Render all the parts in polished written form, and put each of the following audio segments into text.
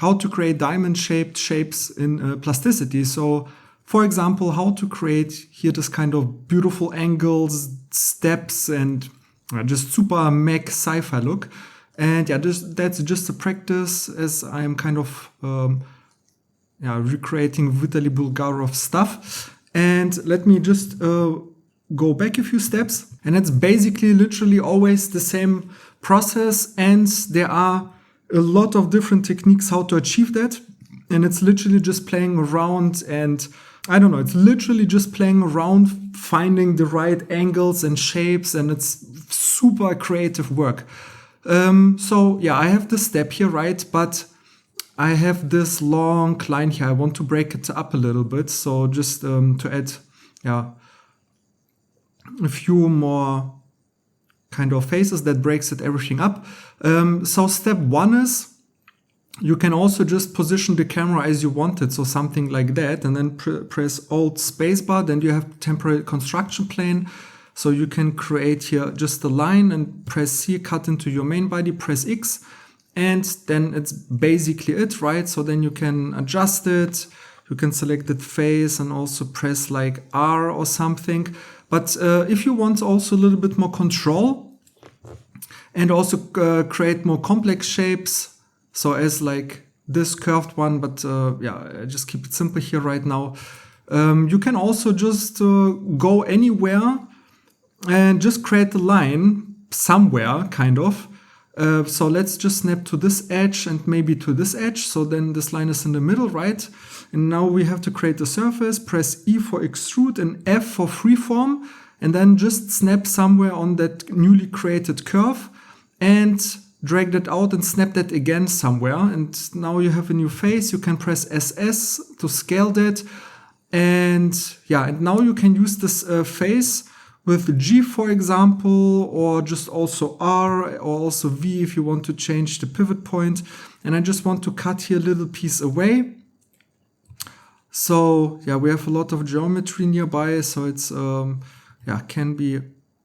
how to create diamond-shaped shapes in Plasticity. So, for example, how to create here this kind of beautiful angles, steps, and just super mech sci-fi look. And yeah, that's just a practice, as I am kind of recreating Vali Bulgarov stuff. And let me just go back a few steps. And it's basically literally always the same process, and there are a lot of different techniques how to achieve that. And it's literally just playing around, and I don't know, it's literally just playing around, finding the right angles and shapes, and it's super creative work. So yeah, I have this step here, right? But I have this long line here. I want to break it up a little bit. So just to add, a few more kind of faces that breaks it everything up. So step one is you can also just position the camera as you want it. So something like that, and then press Alt spacebar. Then you have temporary construction plane. So you can create here just a line and press C, cut into your main body, press X, and then it's basically it, right? So then you can adjust it. You can select the face and also press like R or something. But if you want also a little bit more control and also create more complex shapes, so as like this curved one, but I just keep it simple here right now. You can also just go anywhere and just create a line somewhere, kind of. So let's just snap to this edge and maybe to this edge. So then this line is in the middle, right? And now we have to create a surface, press E for extrude and F for freeform, and then just snap somewhere on that newly created curve and drag that out and snap that again somewhere. And now you have a new face. You can press SS to scale that. And yeah, and now you can use this face with G, for example, or just also R or also V if you want to change the pivot point. And I just want to cut here a little piece away. So yeah, we have a lot of geometry nearby, so it's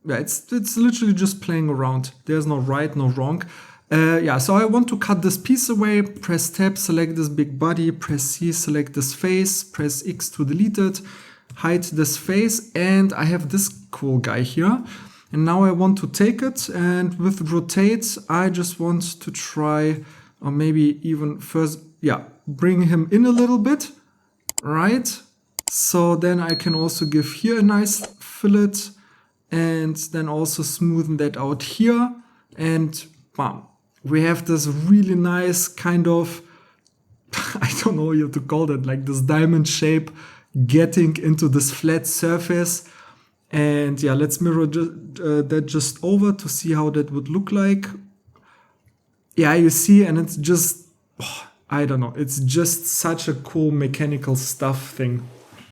it's literally just playing around. There's no right, no wrong. So I want to cut this piece away. Press Tab, select this big body, press C, select this face, press X to delete it, hide this face, and I have this cool guy here. And now I want to take it, and with rotate, I just want to try, or maybe even first, bring him in a little bit. Right, so then I can also give here a nice fillet and then also smoothen that out here, and bam, we have this really nice kind of, I don't know how to call that, like this diamond shape getting into this flat surface. And yeah, let's mirror that just over to see how that would look like. Yeah, you see, and it's just, I don't know, it's just such a cool mechanical stuff thing.